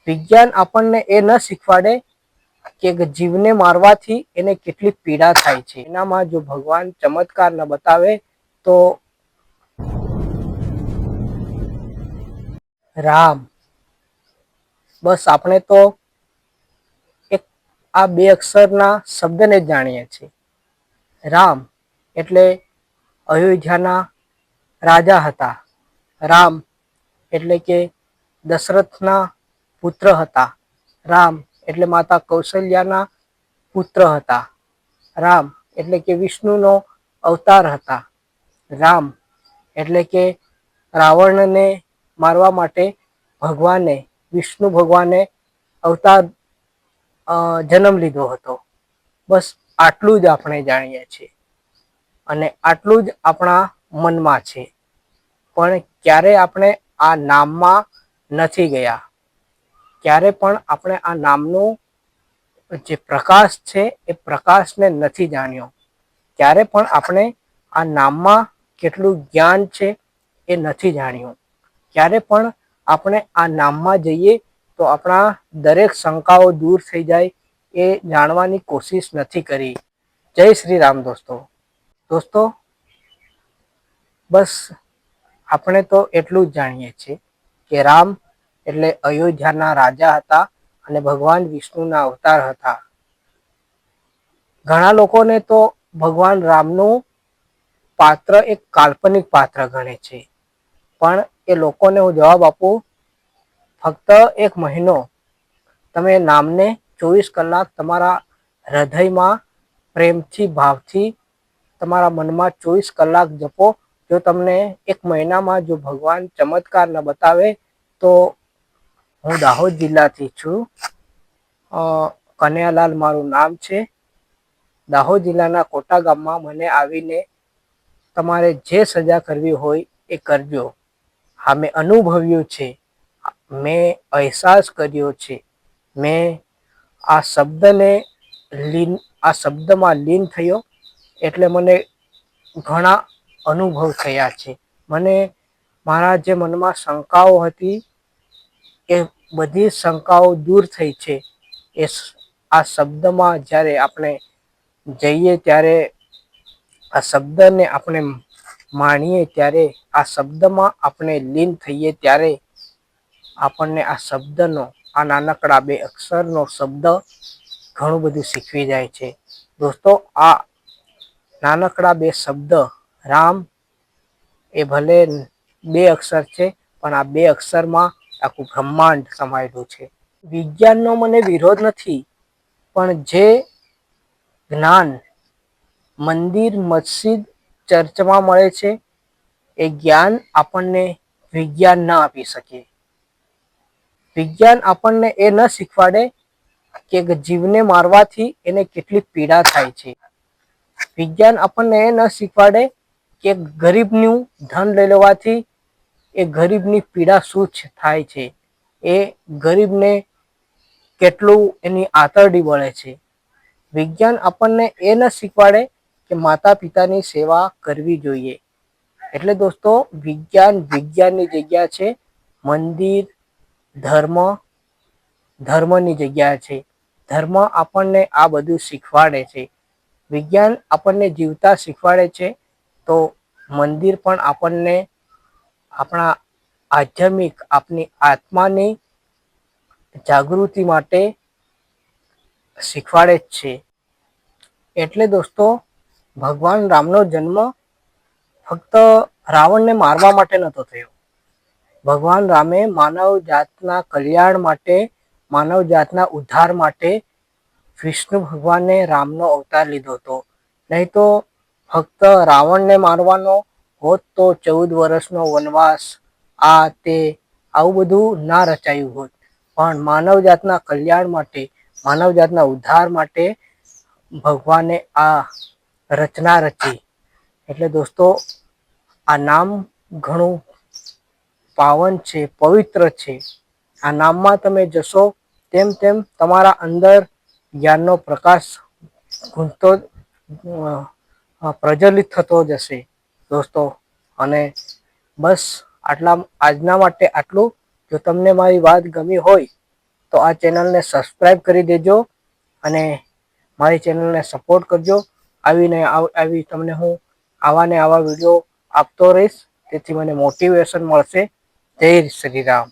વિજ્ઞાન આપણને એ ન શીખવાડે કે જીવને મારવાથી એને કેટલી પીડા થાય છે. એનામાં જો ભગવાન ચમત્કાર ન બતાવે તો રામ, બસ આપણે તો એક આ બે અક્ષરના શબ્દને જ જાણીએ છીએ. રામ એટલે અયોધ્યાના રાજા હતા. રામ એટલે કે દશરથના પુત્ર હતા. રામ એટલે માતા કૌશલ્યાના પુત્ર હતા. રામ એટલે કે વિષ્ણુનો અવતાર હતા. રામ એટલે કે રાવણને મારવા માટે ભગવાને વિષ્ણુ ભગવાને અવતાર જન્મ લીધો હતો. બસ આટલું જ આપણે જાણીએ છીએ અને આટલું જ આપણા મનમાં છે. પણ ક્યારે આપણે આ નામમાં નથી ગયા, ક્યારે પણ આપણે આ નામનું જે પ્રકાશ છે એ પ્રકાશને નથી જાણ્યો, ક્યારે પણ આપણે આ નામમાં કેટલું જ્ઞાન છે એ નથી જાણ્યું, ક્યારે પણ આપણે આ નામમાં જઈએ તો આપણા દરેક શંકાઓ દૂર થઈ જાય એ જાણવાની કોશિશ નથી કરી. જય શ્રી રામ દોસ્તો, બસ આપણે તો એટલું જ જાણીએ છીએ કે રામ એટલે અયોધ્યાના રાજા હતા અને ભગવાન વિષ્ણુના અવતાર હતા. ઘણા લોકોને તો ભગવાન રામનું પાત્ર એક કાલ્પનિક પાત્ર ગણે છે. પણ એ લોકોને હું જવાબ આપું, ફક્ત એક મહિનો તમે નામને 24 કલાક તમારા હૃદયમાં પ્રેમથી ભાવથી તમારા મનમાં 24 કલાક જપો. જો તમને એક મહિનામાં જો ભગવાન ચમત્કાર ન બતાવે તો હું દાહોદ જિલ્લાથી છું. કનૈયાલાલ મારું નામ છે. દાહોદ જિલ્લાના કોટા ગામમાં મને આવીને તમારે જે સજા કરવી હોય એ કરજો. હા, મેં અનુભવ્યું છે, મેં અહેસાસ કર્યો છે, મેં આ શબ્દમાં લીન થયો એટલે મને ઘણા અનુભવ થયા છે. મને મારા જે મનમાં શંકાઓ હતી એ બધી શંકાઓ દૂર થઈ છે. આ શબ્દમાં જ્યારે આપણે જઈએ ત્યારે આ શબ્દને આપણે માણીએ ત્યારે આ શબ્દમાં આપણે લીન થઈએ ત્યારે આપણને આ શબ્દનો આ નાનકડા 2 અક્ષરનો શબ્દ ઘણું બધું શીખવી જાય છે. દોસ્તો, આ નાનકડા 2 શબ્દ રામ એ ભલે 2 અક્ષર છે પણ આ 2 અક્ષરમાં આખું બ્રહ્માંડ સમાયેલું છે. વિજ્ઞાનનો મને વિરોધ નથી, પણ જે જ્ઞાન મંદિર, મસ્જિદ, ચર્ચમાં મળે છે એ જ્ઞાન આપણને વિજ્ઞાન ના આપી શકે. વિજ્ઞાન આપણને એ ન શીખવાડે કે જીવને મારવાથી એને કેટલી પીડા થાય છે. વિજ્ઞાન આપણને એ ન શીખવાડે કે ગરીબનું ધન લઈ લેવાથી એ ગરીબની પીડા શું થાય છે, એ ગરીબને કેટલું એની આંતરડી બળે છે. વિજ્ઞાન આપણને એ ન શીખવાડે કે માતા પિતાની સેવા કરવી જોઈએ. એટલે દોસ્તો, વિજ્ઞાન વિજ્ઞાનની જગ્યા છે, મંદિર ધર્મની જગ્યા છે. ધર્મ આપણને આ બધું શીખવાડે છે. વિજ્ઞાન આપણને જીવતા શીખવાડે છે તો મંદિર પણ આપણને આપણા આધ્યાત્મિક, આપણી આત્માની જાગૃતિ માટે શીખવાડે જ છે. એટલે દોસ્તો, ભગવાન રામનો જન્મ ફક્ત રાવણને મારવા માટે નહોતો થયો. ભગવાન રામે માનવ જાતના કલ્યાણ માટે, માનવ જાતના ઉદ્ધાર માટે વિષ્ણુ ભગવાને રામનો અવતાર લીધો હતો. નહીં તો ફક્ત રાવણને મારવાનો હોત તો 14 વર્ષનો વનવાસ, આ તે આવું બધું ના રચાયું હોત. પણ માનવ જાતના કલ્યાણ માટે, માનવ જાતના ઉદ્ધાર માટે ભગવાને આ રચના રચી. એટલે દોસ્તો, આ નામ ઘણું પાવન છે, પવિત્ર છે. આ નામમાં તમે જશો તેમ તેમ તમારા અંદર જ્ઞાનનો પ્રકાશ પ્રજ્વલિત થતો જશે દોસ્તો. અને બસ આજના માટે આટલું. જો તમને મારી વાત ગમી હોય તો આ ચેનલને સબસ્ક્રાઈબ કરી દેજો અને મારી ચેનલને સપોર્ટ કરજો. આવી તમને હું આવા ને આવા વિડીયો આપતો રહીશ, તેથી મને મોટિવેશન મળશે. જય શ્રી રામ.